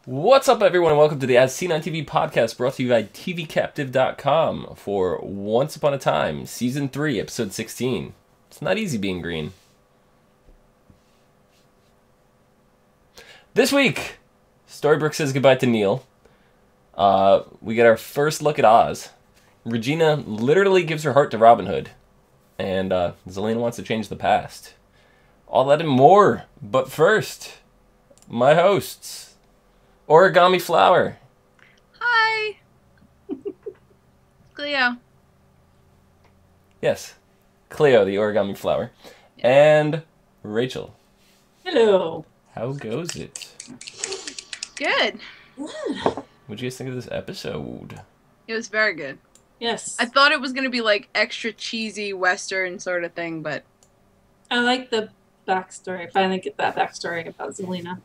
What's up, everyone, and welcome to the ASOTV podcast, brought to you by tvcaptive.com for Once Upon a Time, Season 3, Episode 16. It's not easy being green. This week, Storybrooke says goodbye to Neil. We get our first look at Oz. Regina literally gives her heart to Robin Hood. And Zelena wants to change the past. All that and more. But first, my hosts. Origami Flower. Hi. Clio. Yes. Clio, the Origami Flower. And Rachel. Hello. How goes it? Good. What'd you guys think of this episode? It was very good. Yes. I thought it was going to be like extra cheesy Western sort of thing, but... I like the backstory. I finally get that backstory about Zelena.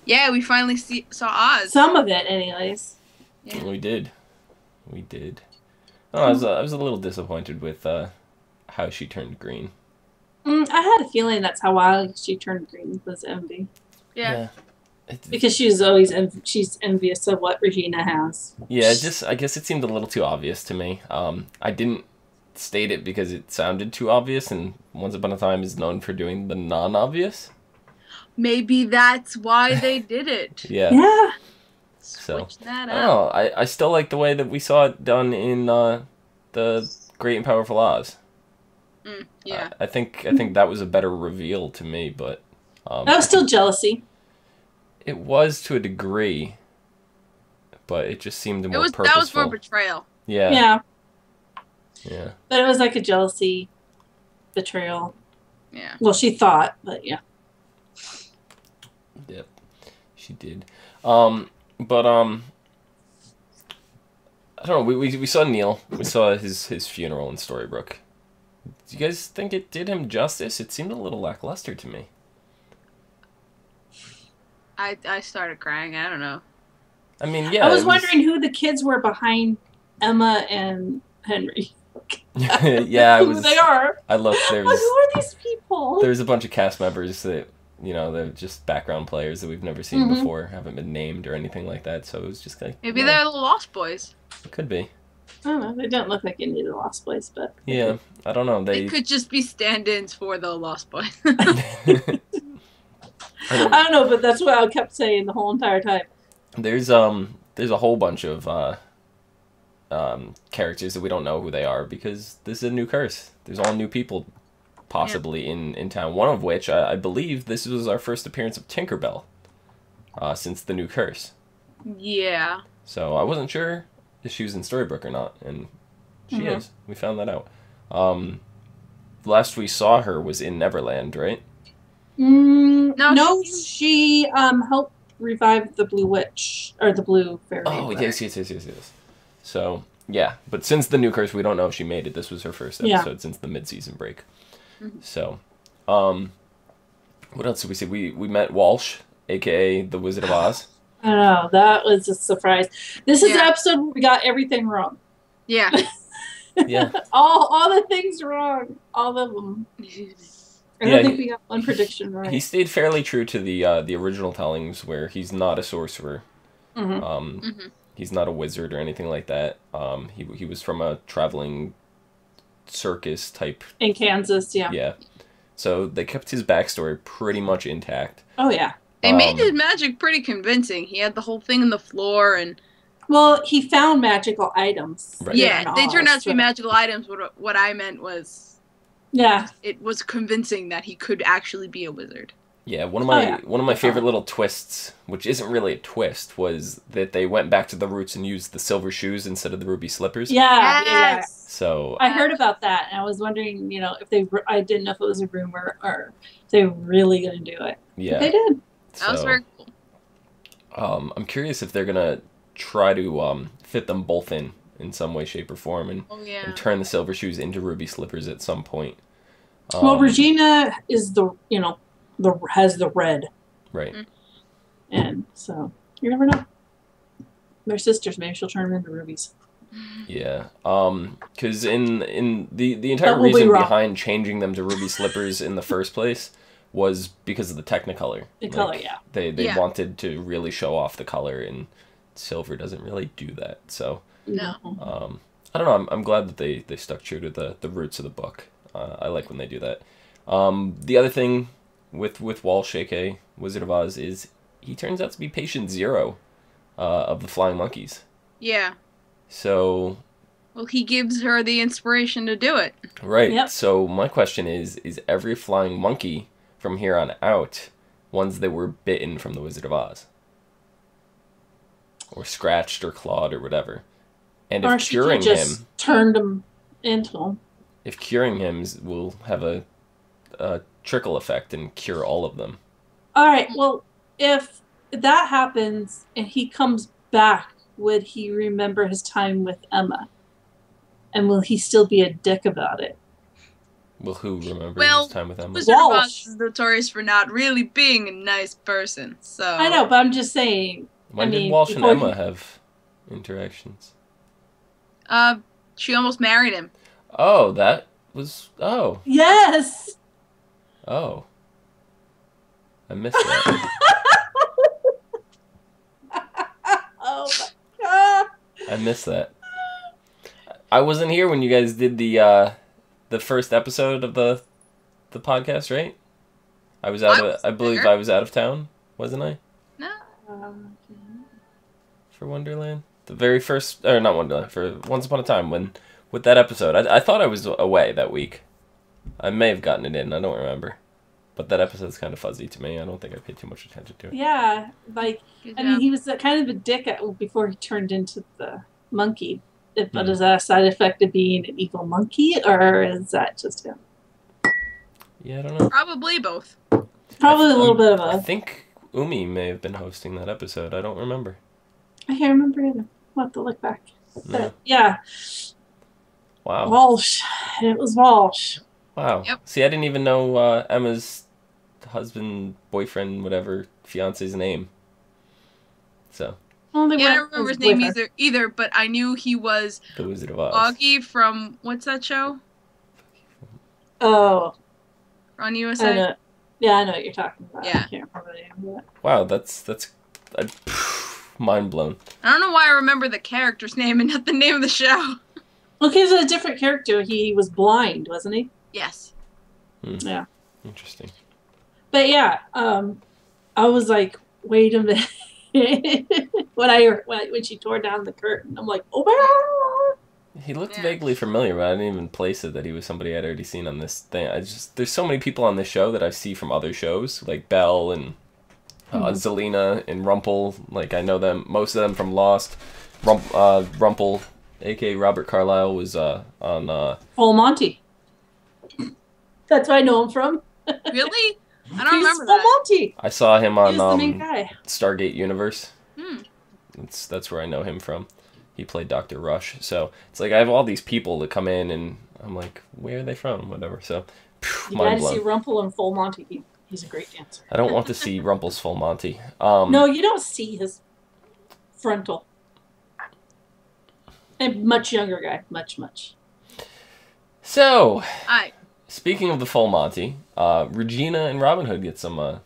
Yeah, we finally saw Oz. Some of it, anyways. Yeah. We did. Oh, I was a little disappointed with how she turned green. I had a feeling that's how wild she turned green, was envy. Yeah. Because she's always she's envious of what Regina has. Yeah, I guess it seemed a little too obvious to me. I didn't state it because it sounded too obvious, and Once Upon a Time is known for doing the non-obvious. Maybe that's why they did it. Yeah. Switch that Oh, up. I still like the way that we saw it done in the Great and Powerful Oz. Yeah. I think that was a better reveal to me, but That was still jealousy. it was to a degree, but it just seemed more purposeful. That was more betrayal. Yeah. But it was like a jealousy betrayal. Yeah. Well, she thought, but yeah. Yep, she did. I don't know. We saw Neil. We saw his funeral in Storybrooke. Do you guys think it did him justice? It seemed a little lackluster to me. I started crying. I don't know. I mean, yeah. I was wondering who the kids were behind Emma and Henry. Yeah, who they are. I looked. Who are these people? There's a bunch of cast members that, you know, they're just background players that we've never seen before, haven't been named or anything like that, so it was just like... Maybe they're the Lost Boys. It could be. I don't know. They don't look like any of the Lost Boys, but... Yeah, I don't know. They could just be stand-ins for the Lost Boys. I don't know, but that's what I kept saying the whole entire time. There's a whole bunch of characters that we don't know who they are because this is a new curse. There's all new people possibly in town. One of which, I believe this was our first appearance of Tinkerbell since the new curse. Yeah. So I wasn't sure if she was in Storybrooke or not, and she is. We found that out. Last we saw her was in Neverland, right? No, she helped revive the Blue Witch, or the Blue Fairy. Oh, yes. So, yeah. But since the new curse, we don't know if she made it. This was her first episode since the mid-season break. So, what else did we see? We met Walsh, a.k.a. the Wizard of Oz. I don't know. That was a surprise. This is the episode where we got everything wrong. Yeah. Yeah. all the things wrong. All of them. I don't think we got one prediction right. He stayed fairly true to the original tellings, where he's not a sorcerer. He's not a wizard or anything like that. He was from a traveling circus type in Kansas. Yeah. So they kept his backstory pretty much intact. Oh yeah. They made his magic pretty convincing. He had the whole thing in the floor and... Well, he found magical items. Right. Yeah, they turned out to be magical items. What I meant was... Yeah. It was convincing that he could actually be a wizard. Yeah, one of my favorite little twists, which isn't really a twist, was that they went back to the roots and used the silver shoes instead of the ruby slippers. Yeah. Yes. So I heard about that, and I was wondering, if I didn't know if it was a rumor or if they were really going to do it. Yeah. But they did. That was very cool. I'm curious if they're gonna try to fit them both in some way, shape, or form, and turn the silver shoes into ruby slippers at some point. Well, Regina is has the red, right? And so you never know. They're sisters. Maybe she'll turn them into rubies. Yeah, because in the entire reason behind changing them to ruby slippers in the first place was because of the Technicolor. The color, yeah. They Yeah. wanted to really show off the color, and silver doesn't really do that. So No. I don't know. I'm glad that they stuck true to the roots of the book. I like when they do that. The other thing with Walsh, aka Wizard of Oz, is he turns out to be patient zero of the flying monkeys. Yeah. So Well, he gives her the inspiration to do it. right. Yep. So my question is every flying monkey from here on out ones that were bitten from the Wizard of Oz? Or scratched or clawed or whatever. And Or if she curing just him, turned him into him. if curing him will have a trickle effect and cure all of them. All right. Well, if that happens and he comes back, would he remember his time with Emma? And will he still be a dick about it? Well, who remembers Well, his time with Emma? Wizard of Walsh. Oz is notorious for not really being a nice person, so... I know, but I'm just saying. When I did mean, Walsh and before Emma you- have interactions? She almost married him. Oh, that was... Oh. Yes. Oh. I missed that. Oh my god. I missed that. I wasn't here when you guys did the first episode of the podcast, right? I was out of... I believe there. I was out of town, wasn't I? No. For Wonderland? The very first... Or not Wonderland, for Once Upon a Time, when... With that episode. I thought I was away that week. I may have gotten it in, I don't remember. But that episode's kind of fuzzy to me. I don't think I paid too much attention to it. Yeah, like Good I mean, job. he was kind of a dick before he turned into the monkey. But Hmm. is that a side effect of being an evil monkey, or is that just him? Yeah, I don't know. Probably both. Probably a little bit of I a. think Umi may have been hosting that episode. I don't remember. I can't remember either. We'll have to look back. No. But yeah, Wow. Walsh. It was Walsh. Wow. Yep. See, I didn't even know Emma's husband, boyfriend, whatever, fiance's name. So, Well, they Yeah, I went don't remember his with name her. either, but I knew he was the Wizard of Oz. Augie from, what's that show? Oh, On I USA? know. Yeah, I know what you're talking about. Yeah. I can't remember the name of it. Wow, that's mind blown. I don't know why I remember the character's name and not the name of the show. Well, he's a different character. He was blind, wasn't he? Yes. Yeah. Interesting. But yeah, I was like, wait a minute. when she tore down the curtain, I'm like, oh my He looked Yeah. vaguely familiar, but I didn't even place it that he was somebody I'd already seen on this thing. There's so many people on this show that I see from other shows, like Belle and Zelina and Rumple. Like, I know them, most of them from Lost. Rumple, aka Robert Carlyle, was on Full Monty. That's where I know him from. Really? I don't He's remember Full that. Monty. I saw him He's the main on guy. Stargate Universe. Hmm. That's where I know him from. He played Dr. Rush. So it's like I have all these people that come in, and I'm like, where are they from? Whatever. So, You mind gotta see blown. Rumple and Full Monty. He's a great dancer. I don't want to see Rumple's Full Monty. No, you don't see his frontal. A much younger guy. Much. So, I speaking of the Full Monty, Regina and Robin Hood get some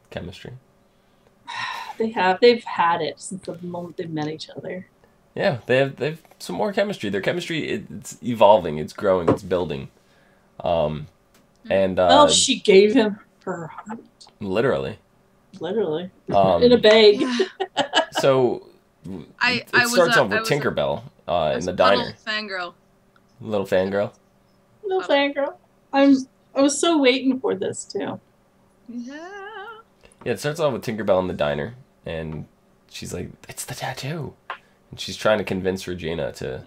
chemistry. They've had it since the moment they met each other. Yeah, they've some more chemistry. Their chemistry, it's evolving, it's growing, it's building. And Oh, she gave him her heart. literally. Literally. Um, In a bag. So I it was starts a- off I with was a- Tinkerbell I in was the a diner. little fangirl. Little fangirl. No fangirl. I was so waiting for this too. Yeah. Yeah, it starts off with Tinkerbell in the diner, and she's like, "It's the tattoo," and she's trying to convince Regina to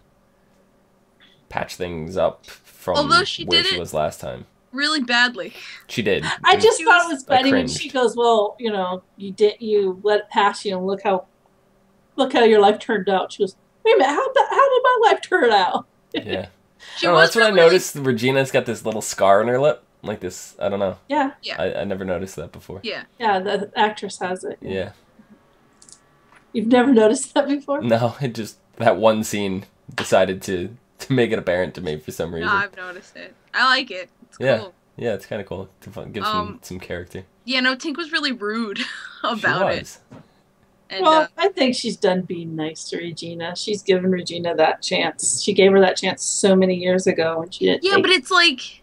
patch things up from Although she where did she it- was last time. Really badly. She did. I And just She thought it was- was funny when cringed. she goes, "Well, you let it pass you, and look how your life turned out." She goes, "Wait a minute, how did my life turn out?" yeah. She Oh, was that's what I really- noticed. Regina's got this little scar on her lip, like this. I don't know. Yeah, I never noticed that before. Yeah. yeah, the actress has it. Yeah. You've never noticed that before? No, it just that one scene decided to make it apparent to me for some reason. No, I've noticed it. I like it. It's Yeah. cool. Yeah, it's kind of cool to give some character. Yeah, no, Tink was really rude about She was. it. And, well, I think she's done being nice to Regina. She's given Regina that chance. She gave her that chance so many years ago, and she didn't. Yeah, but it's like,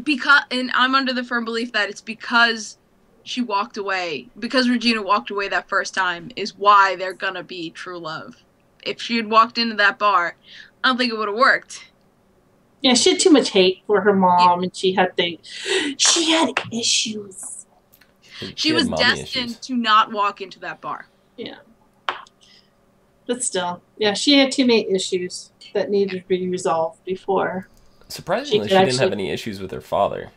because, and I'm under the firm belief that it's because she walked away, because Regina walked away that first time, is why they're gonna be true love. If she had walked into that bar, I don't think it would have worked. Yeah, she had too much hate for her mom, and she had things. She had issues. She was destined to not walk into that bar. Yeah. But still, yeah, she had too many issues that needed to be resolved before. Surprisingly, she didn't have any issues with her father.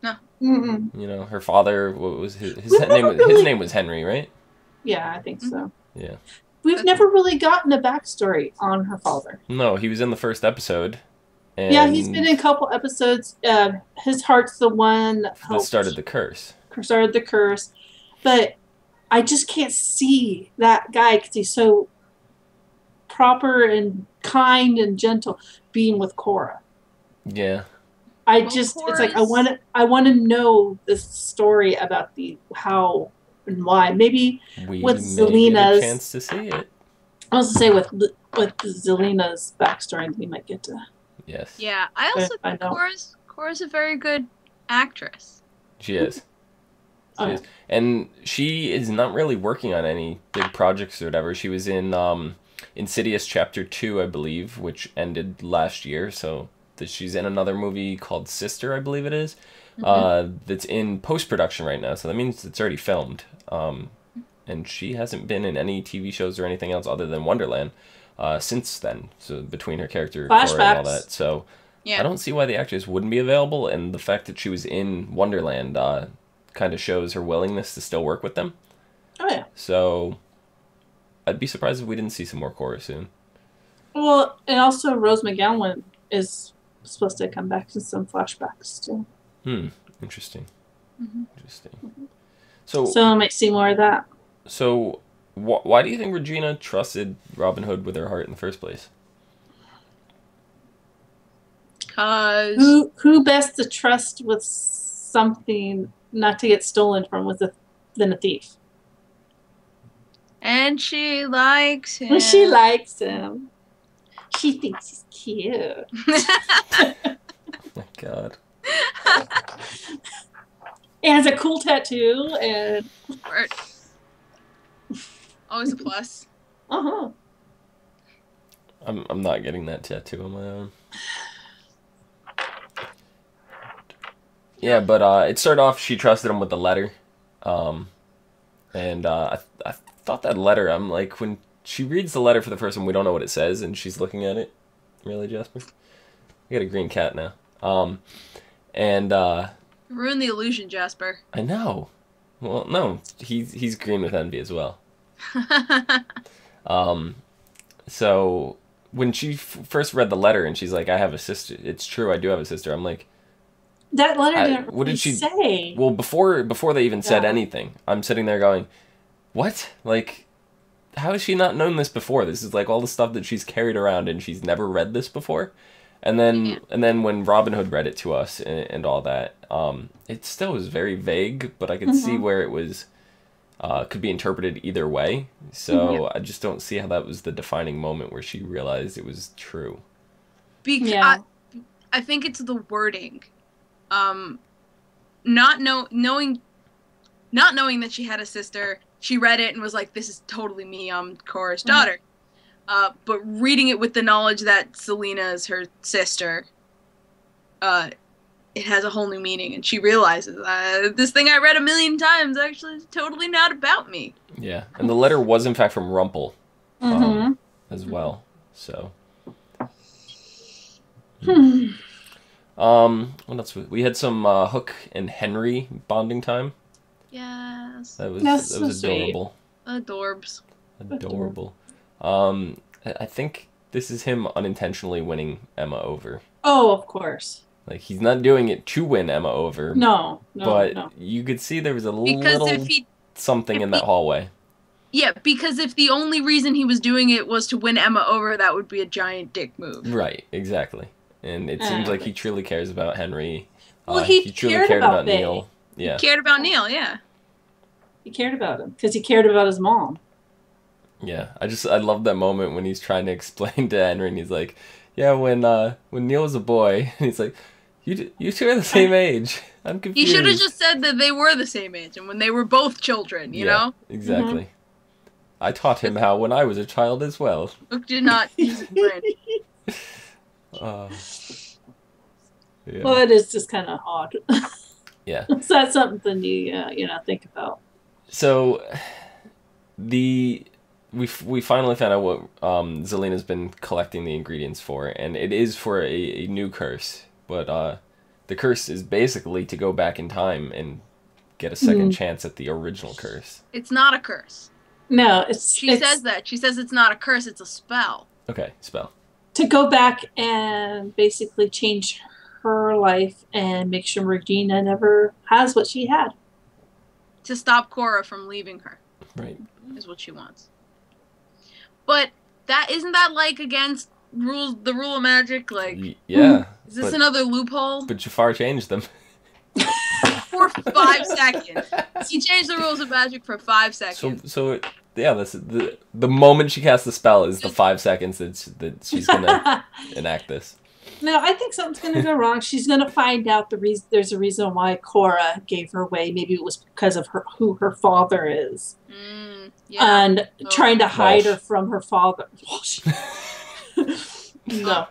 No. Mm-mm. You know, her father, what was his name? His name was Henry, right? Yeah, I think so. Yeah. We've never really gotten a backstory on her father. No, he was in the first episode. And yeah, he's been in a couple episodes. His heart's the one that started the curse. Started the curse. But I just can't see that guy because he's so proper and kind and gentle being with Cora. Yeah. It's like I want to know the story about the how and why. Maybe with Zelina's get a chance to see it. I was to say with Zelina's backstory, we might get to. Yes. Yeah, I also think Cora's a very good actress. She is. She is. And she is not really working on any big projects or whatever. She was in Insidious Chapter 2, I believe, which ended last year. So she's in another movie called Sister, I believe it is, that's in post-production right now. So that means it's already filmed. And she hasn't been in any TV shows or anything else other than Wonderland since then. So between her character Cora and all that. So yeah. I don't see why the actress wouldn't be available. And the fact that she was in Wonderland kind of shows her willingness to still work with them. Oh, yeah. So I'd be surprised if we didn't see some more Cora soon. Well, and also Rose McGowan is supposed to come back in some flashbacks too. Interesting. Interesting. Mm-hmm. So I might see more of that. So why do you think Regina trusted Robin Hood with her heart in the first place? Because who best to trust with something not to get stolen from than a thief? And she likes him. Well, she likes him. She thinks he's cute. Oh my God. He has a cool tattoo and always a plus. I'm not getting that tattoo on my own. Yeah, but it started off she trusted him with the letter. And I thought that letter, I'm like, when she reads the letter for the first time, we don't know what it says, and she's looking at it. Really, Jasper? We got a green cat now. Ruin the illusion, Jasper. I know. Well, no, he's green with envy as well. So when she first read the letter and she's like, "I have a sister. It's true, I do have a sister." I'm like, that letter didn't really say. Well, before they even said anything, I'm sitting there going, "What? Like, how has she not known this before? This is like all the stuff that she's carried around and she's never read this before." And then when Robin Hood read it to us and all that, it still was very vague, but I could see where it was could be interpreted either way. So I just don't see how that was the defining moment where she realized it was true. Because I think it's the wording. Not knowing that she had a sister, she read it and was like, "This is totally me. I'm Cora's daughter." But reading it with the knowledge that Zelina is her sister, it has a whole new meaning, and she realizes this thing I read 1,000,000 times actually is totally not about me. Yeah, and the letter was in fact from Rumple, as well. So, what else? We had some Hook and Henry bonding time. Yes, that was adorable. Adorbs. Adorable. I think this is him unintentionally winning Emma over. Oh, of course. Like, he's not doing it to win Emma over. No. But you could see there was a little something in that hallway. Yeah, because if the only reason he was doing it was to win Emma over, that would be a giant dick move. Right, exactly. And it seems like he truly cares about Henry. Well, he truly cared about Neil. Yeah. He cared about Neil, yeah. He cared about him because he cared about his mom. Yeah, I love that moment when he's trying to explain to Henry, and he's like, "Yeah, when Neil was a boy," and he's like, "You two are the same age. I'm confused." He should have just said that they were the same age, and when they were both children, you know. Exactly. I taught him how when I was a child as well. Luke did not use his brain. Yeah. Well, it is just kind of odd. Yeah. So that's something you think about. So, we finally found out what Zelina's been collecting the ingredients for, and it is for a new curse. But the curse is basically to go back in time and get a second chance at the original curse. It's not a curse. No, She says that. She says it's not a curse, it's a spell. Okay, spell. To go back and basically change her life and make sure Regina never has what she had. To stop Cora from leaving her. Right. Is what she wants. But isn't that like against the rule of magic? Like, yeah. Is this another loophole? But Jafar changed them. For 5 seconds. He changed the rules of magic for 5 seconds. So yeah, that's the moment she casts the spell is the 5 seconds that she's gonna enact this. No, I think something's going to go wrong. She's going to find out there's a reason why Cora gave her away. Maybe it was because of who her father is. Yeah. And trying to hide her from her father. Walsh. No.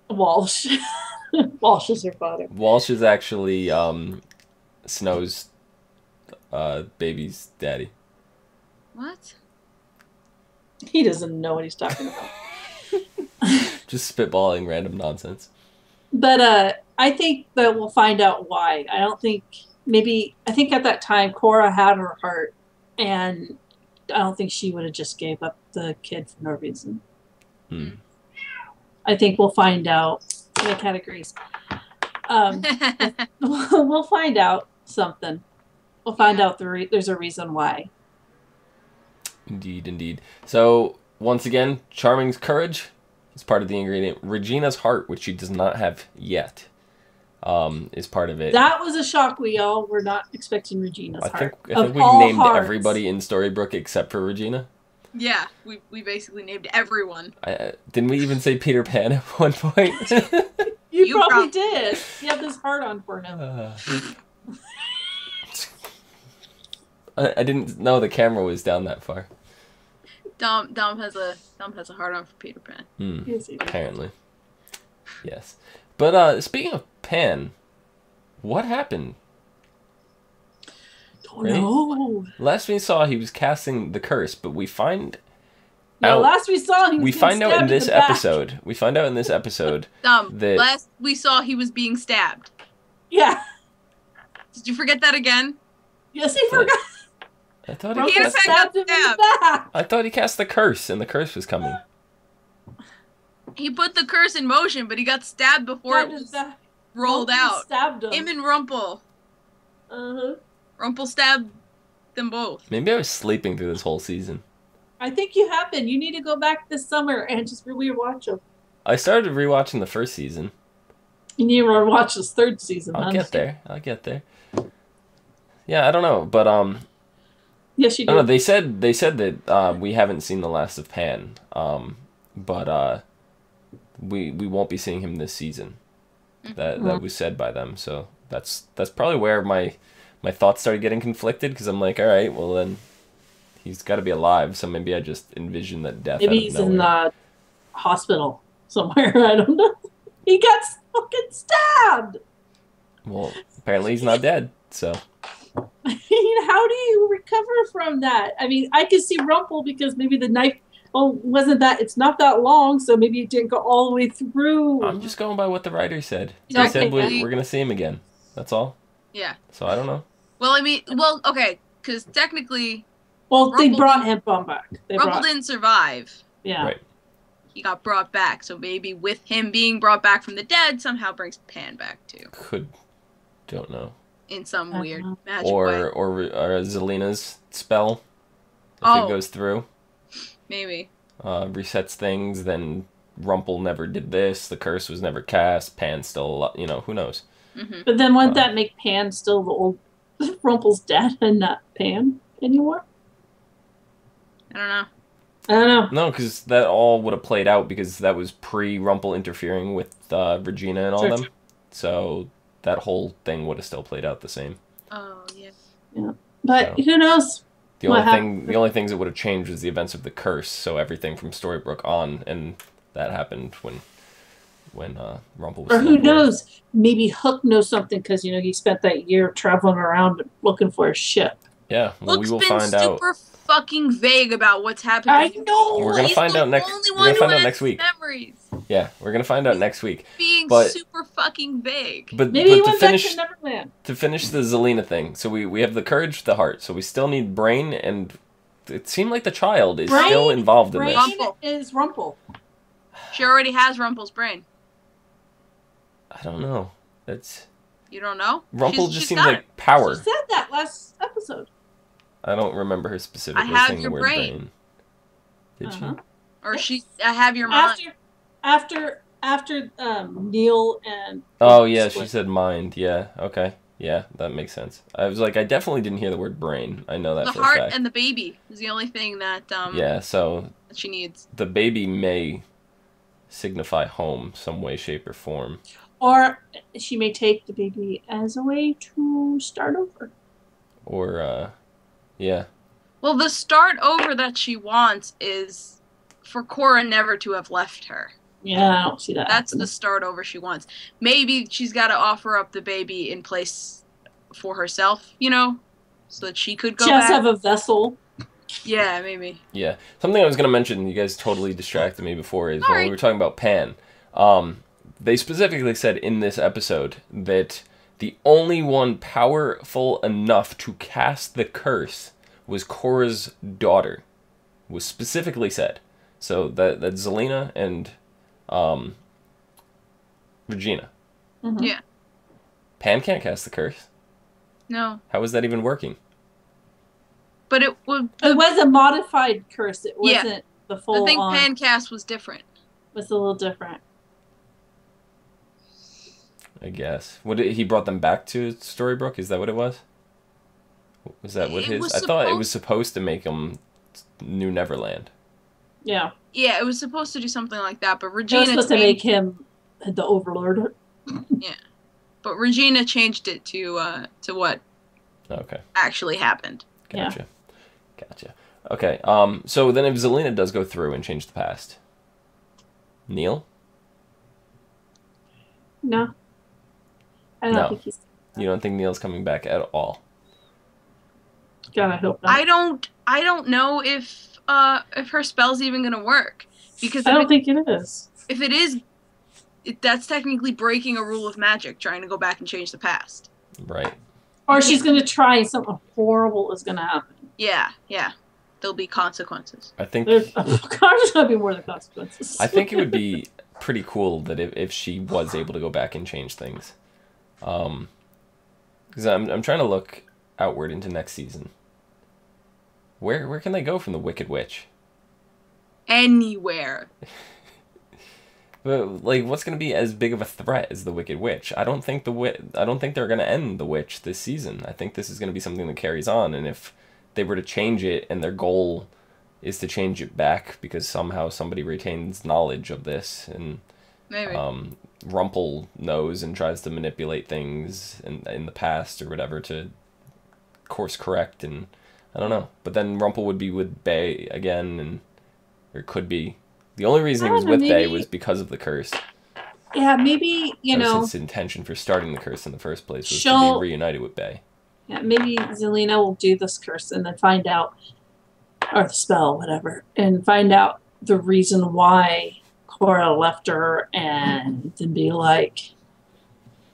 Walsh. Walsh is her father. Walsh is actually Snow's baby's daddy. What? He doesn't know what he's talking about. Just spitballing random nonsense. But I think that we'll find out why. I think at that time Cora had her heart, and I don't think she would have just gave up the kid for no reason. I think we'll find out. The categories. We'll find out something. We'll find out there's a reason why. Indeed. So once again, Charming's courage is part of the ingredient. Regina's heart, which she does not have yet, is part of it. That was a shock. We all were not expecting Regina's heart. I think we named everybody in Storybrooke except for Regina. Yeah, we basically named everyone. Didn't we even say Peter Pan at one point? You probably did. You have this heart on for him. I didn't know the camera was down that far. Dom has a hard on for Peter Pan. Apparently. Yes. But speaking of Pan, what happened? Don't know. Last we saw, he was casting the curse, but we find last we saw him. We find out in this episode. We find out in this episode that last we saw he was being stabbed. Yeah. Did you forget that again? Yes, he forgot. I thought he stabbed him in the back. I thought he cast the curse, and the curse was coming. He put the curse in motion, but he got stabbed before it was rolled out. Stabbed him and Rumpel. Rumpel stabbed them both. Maybe I was sleeping through this whole season. I think you have been. You need to go back this summer and just rewatch them. I started rewatching the first season. You need to rewatch this third season. I'll get there. Yeah, I don't know, but yes, you do. I don't know, they said that we haven't seen the last of Pan, but we won't be seeing him this season. That was said by them, so that's probably where my thoughts started getting conflicted, because I'm like, all right, well then he's got to be alive, so maybe I just envision that death. Maybe he's in the hospital somewhere. I don't know. He got fucking stabbed. Well, apparently he's not dead, so. I mean, how do you recover from that? I mean, I could see Rumpel because maybe the knife, it's not that long, so maybe it didn't go all the way through. I'm just going by what the writer said. He said we're going to see him again. That's all. Yeah. So I don't know. Well, okay, because technically... they brought him back. Rumpel didn't survive. Yeah. Right. He got brought back, so maybe with him being brought back from the dead somehow brings Pan back too. Don't know. In some weird magic way. Or Zelina's spell, if it goes through. Maybe. Resets things, then Rumple never did this, the curse was never cast, Pan's still, you know, who knows? But then wouldn't that make Pan still the old Rumple's dad and not Pan anymore? I don't know. I don't know. No, because that all would have played out because that was pre-Rumple interfering with Regina and all them. So that whole thing would have still played out the same. Oh, yeah. Yeah. But who knows? The only things that would have changed was the events of the curse. So everything from Storybrooke on, and that happened when Rumple was. Or who knows? Maybe Hook knows something because he spent that year traveling around looking for his ship. Yeah, well, we will find out. Super fucking vague about what's happening. I know. We're gonna find out next. We're gonna find out next week. Memories. Yeah, we're gonna find out next week. Being super fucking vague. But maybe he went back to Neverland. To finish the Zelena thing, so we have the courage, the heart. So we still need Brain, and it seemed like the child is still involved in this. Brain is Rumple. She already has Rumple's brain. I don't know. You don't know? Rumple just seems like power. She said that last episode. I don't remember her specifically saying the word brain. Did she? Or I have your mind. After Neil and... Oh, yeah, she said mind. Yeah, okay. Yeah, that makes sense. I was like, I definitely didn't hear the word brain. I know that for a fact. The heart and the baby is the only thing that yeah, so that she needs. The baby may signify home some way, shape, or form. Or she may take the baby as a way to start over. Or, yeah. Well, the start over that she wants is for Cora never to have left her. Yeah, I don't see that. That's the start over she wants. Maybe she's got to offer up the baby in place for herself, so that she could go back. She has to have a vessel. Yeah, maybe. Yeah. Something I was going to mention, you guys totally distracted me before, is when we were talking about Pan. They specifically said in this episode that the only one powerful enough to cast the curse was Cora's daughter. Was specifically said. So that Zelena and Regina. Mm-hmm. Yeah. Pan can't cast the curse. No. How is that even working? But it was a modified curse. It wasn't the full. I think Pan cast was different. It was a little different. I guess. He brought them back to Storybrooke? Is that what it was? Was that what his? I thought it was supposed to make them New Neverland. Yeah. Yeah, it was supposed to do something like that, but Regina. It was supposed to make him the Overlord. Yeah, but Regina changed it to what? Okay. Actually happened. Gotcha. Yeah. Gotcha. Okay. So then, if Zelena does go through and change the past, Neil. No. I don't think he's. You don't think Neil's coming back at all? God, I hope not. I don't know if her spell's even gonna work, because I don't think it is. If it is, that's technically breaking a rule of magic, trying to go back and change the past. Right. Or she's gonna try and something horrible is gonna happen. Yeah. There'll be consequences. I think there's gonna be more than consequences. I think it would be pretty cool that if she was able to go back and change things. Because I'm trying to look outward into next season. Where can they go from the Wicked Witch? Anywhere. But what's going to be as big of a threat as the Wicked Witch? I don't think they're going to end the Witch this season. I think this is going to be something that carries on, and if they were to change it and their goal is to change it back because somehow somebody retains knowledge of this and maybe Rumple knows and tries to manipulate things in the past or whatever to course correct, and I don't know. But then Rumple would be with Bae again, or could be. The only reason he was with Bae was because of the curse. Yeah, maybe, that was his intention for starting the curse in the first place, was to be reunited with Bae. Yeah, maybe Zelena will do this curse and then find out, or the spell, whatever, and find out the reason why Cora left her, and then be like,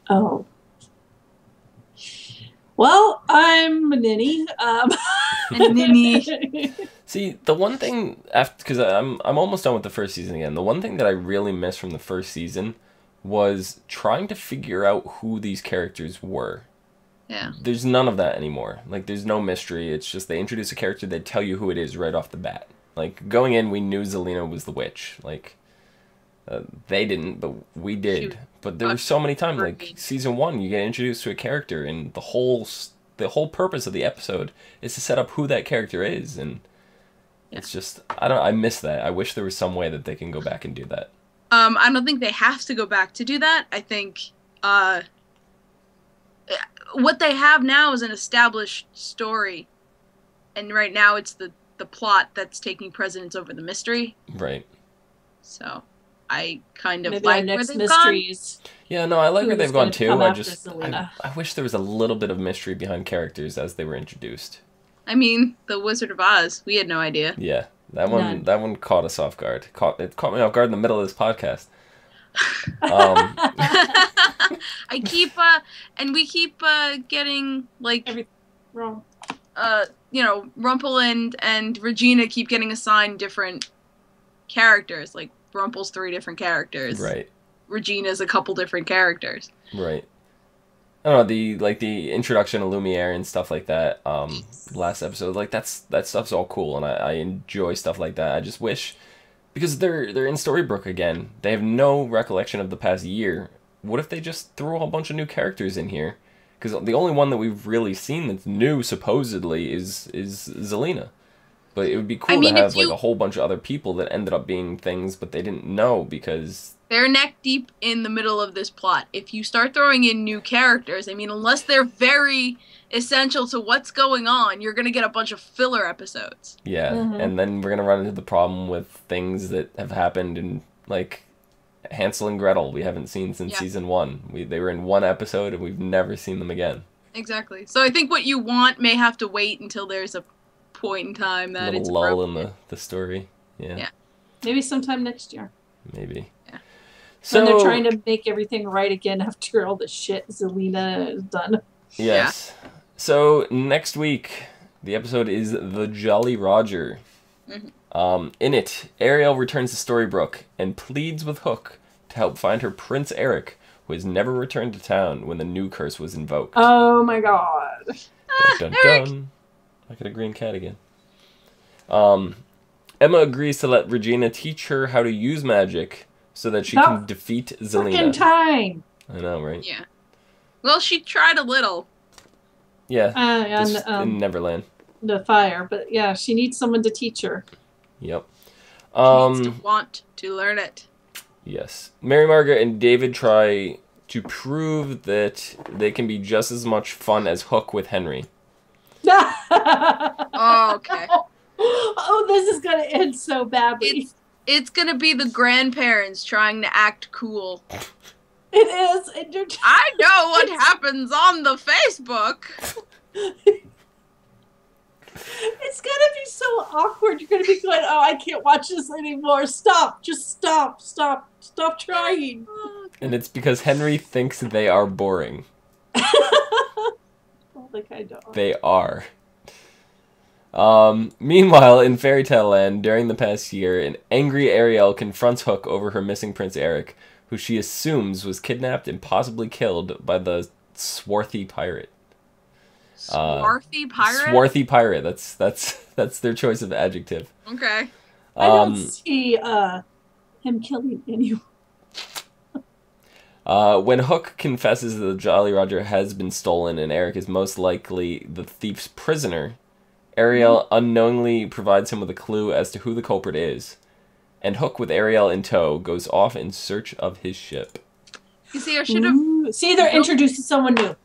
oh, well, I'm a ninny. See, the one thing, because I'm almost done with the first season again, the one thing that I really missed from the first season was trying to figure out who these characters were. Yeah. There's none of that anymore. There's no mystery. It's just they introduce a character, they tell you who it is right off the bat. Going in, we knew Zelena was the witch. They didn't, but we did. Shoot. But there were so many times, like Working. season 1, you get introduced to a character, and the whole purpose of the episode is to set up who that character is, and it's just I miss that. I wish there was some way that they can go back and do that. I don't think they have to go back to do that. I think what they have now is an established story, and right now it's the plot that's taking precedence over the mystery. Right. So I kind of Maybe like our where next they've mysteries. Yeah, no, I like where Who's they've gone gonna too. come I after just Zelina? I wish there was a little bit of mystery behind characters as they were introduced. gone. I mean, the Wizard of Oz. We had no idea. Yeah, that None. one caught us off guard. It caught me off guard in the middle of this podcast. I keep and we keep getting like Wrong. you know, Rumpel and Regina keep getting assigned different characters. Like Rumpel's 3 different characters. Right. Regina's a couple different characters. Right. I don't know, the introduction of Lumiere and stuff like that, last episode, like that stuff's all cool, and I enjoy stuff like that. I just wish, because they're in Storybrooke again, they have no recollection of the past year. What if they just threw a whole bunch of new characters in here? Because the only one that we've really seen that's new, supposedly, is Zelina. But it would be cool to have like a whole bunch of other people that ended up being things, but they didn't know because they're neck deep in the middle of this plot. If you start throwing in new characters, I mean, unless they're very essential to what's going on, you're going to get a bunch of filler episodes. Yeah, and then we're going to run into the problem with things that have happened in, like, Hansel and Gretel we haven't seen since season 1. They were in one episode and we've never seen them again. Exactly. So I think what you want may have to wait until there's a point in time that it's a little lull in the story. Yeah. Maybe sometime next year. Maybe. Yeah. So when they're trying to make everything right again after all the shit Zelina has done. Yes. Yeah. So next week, the episode is The Jolly Roger. In it, Ariel returns to Storybrooke and pleads with Hook to help find her Prince Eric, who has never returned to town when the new curse was invoked. Oh my god. Dun, dun, dun. Look at a green cat again. Emma agrees to let Regina teach her how to use magic so that she can defeat Zelina. Fucking time. I know, right? Yeah. Well, she tried a little. Yeah. In Neverland. The fire, but yeah, she needs someone to teach her. Yep. She needs to want to learn it. Yes. Mary Margaret and David try to prove that they can be just as much fun as Hook with Henry. Oh, okay. Oh, this is gonna end so badly. It's gonna be the grandparents trying to act cool. It is. I know what happens on the Facebook. It's gonna be so awkward. You're gonna be going, oh, I can't watch this anymore. Stop. Just stop. Stop. Stop trying. And it's because Henry thinks they are boring. They are. Meanwhile, in Fairy Tale Land, during the past year, an angry Ariel confronts Hook over her missing Prince Eric, who she assumes was kidnapped and possibly killed by the swarthy pirate. Swarthy pirate? Swarthy pirate. That's their choice of adjective. Okay. I don't see him killing anyone. When Hook confesses that the Jolly Roger has been stolen and Eric is most likely the thief's prisoner, Ariel unknowingly provides him with a clue as to who the culprit is, and Hook, with Ariel in tow, goes off in search of his ship. You see, I should have... See, they're introducing someone new.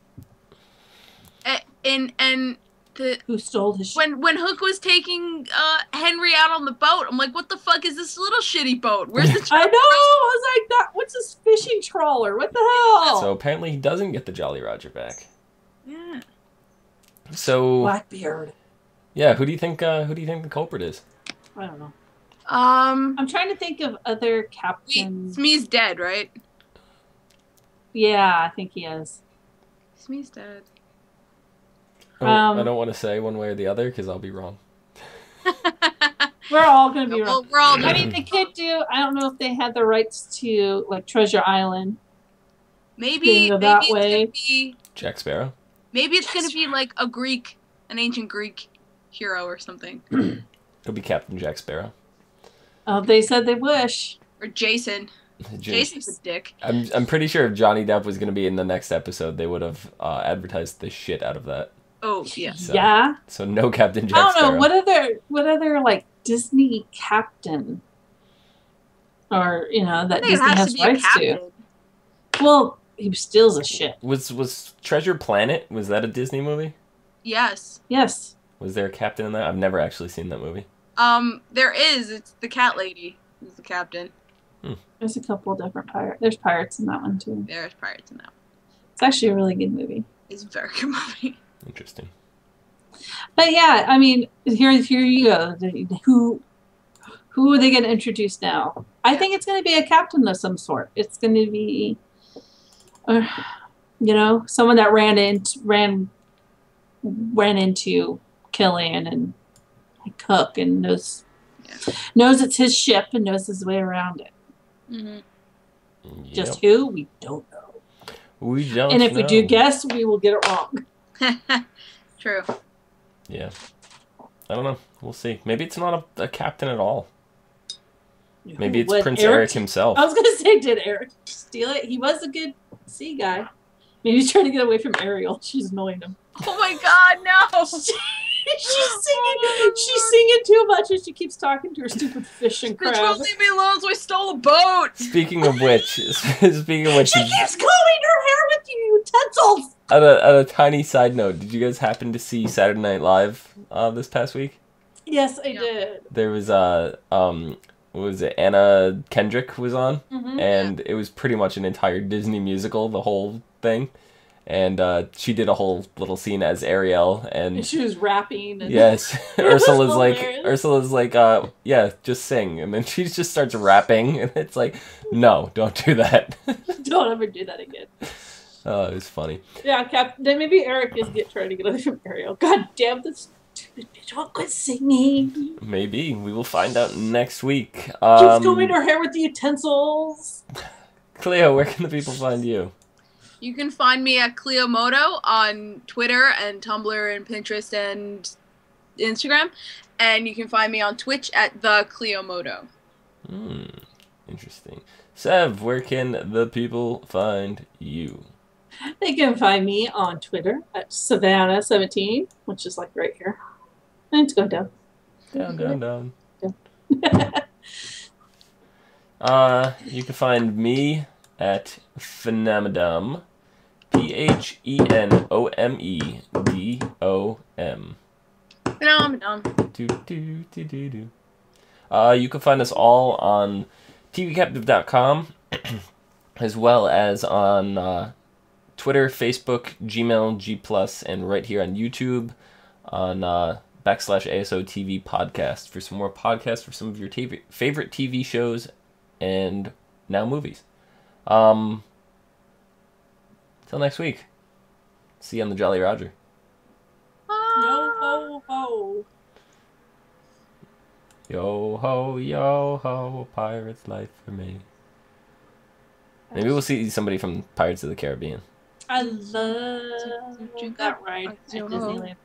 Who stole his ship? When Hook was taking Henry out on the boat, I'm like, what the fuck is this little shitty boat? Where's the I know! I was like, what's this fishing trawler? What the hell? So apparently he doesn't get the Jolly Roger back. Yeah. So... Blackbeard. Yeah, who do you think the culprit is? I don't know. I'm trying to think of other captains. Smee's dead, right? Yeah, I think he is. Smee's dead. I don't want to say one way or the other because I'll be wrong. We're all going to be wrong. We're all I mean, they could do... I don't know if they had the rights to, like, Treasure Island. Maybe that it's way. going to be... Jack Sparrow? Maybe it's going to be, like, an ancient Greek hero or something. It'll be Captain Jack Sparrow. Oh, they said they wish. Or Jason. Jason's a dick. I'm pretty sure if Johnny Depp was going to be in the next episode, they would have advertised the shit out of that. Oh yeah. So, Yeah. So no Captain Jack I don't know Sparrow. what other like Disney captain, or that I think it Disney has has to be a rights to. captain. Well, he steals a ship. Was Treasure Planet, was that a Disney movie? Yes. Yes. Was there a captain in that? I've never actually seen that movie. There is. It's the cat lady who's the captain. There's a couple of different pirates. There's pirates in that one too. There's pirates in that one. It's actually a really good movie. It's a very good movie. Interesting. But yeah, I mean, here you go. Who are they going to introduce now? I think it's going to be a captain of some sort. It's going to be, someone that ran into Killian and Cook and knows it's his ship and knows his way around it. Mm-hmm. Yep. Just who? We don't know. We don't And if know. we do guess, we will get it wrong. True. Yeah. I don't know. We'll see. Maybe it's not a captain at all. Maybe it's Prince Eric himself. I was going to say, did Eric steal it? He was a good sea guy. Maybe he's trying to get away from Ariel. She's annoying him. Oh my God, no! She's singing too much, and she keeps talking to her stupid fish and Bitch, crab. won't leave me alone, so I stole a boat! Speaking of which, She keeps combing her hair with utensils! at a tiny side note, did you guys happen to see Saturday Night Live this past week? Yes, I did. There was what was it? Anna Kendrick was on, and it was pretty much an entire Disney musical, the whole thing. And she did a whole little scene as Ariel, and she was rapping. And yes, Ursula's like, yeah, just sing, and then she just starts rapping, and it's like, no, don't do that. Don't ever do that again. Oh, it was funny. Yeah, then maybe Eric is trying to get away from Ariel. God damn this stupid bitch! Won't quit singing. Maybe we will find out next week. She's combing her hair with the utensils. Clio, where can the people find you? You can find me at Clio Moto on Twitter and Tumblr and Pinterest and Instagram. And you can find me on Twitch at the Clio Moto. Interesting. Sev, where can the people find you? They can find me on Twitter at Savannah17, which is like right here. And it's going down. Down. You can find me at Phenomedom. PHENOMEDOM. You can find us all on tvcaptive.com as well as on Twitter, Facebook, Gmail, G+, and right here on YouTube on /ASOTV podcast for some more podcasts for some of your favorite TV shows and now movies. Till next week. See you on the Jolly Roger. Yo ho ho. Yo ho, pirate's life for me. Maybe we'll see somebody from Pirates of the Caribbean. I love that ride at Disneyland.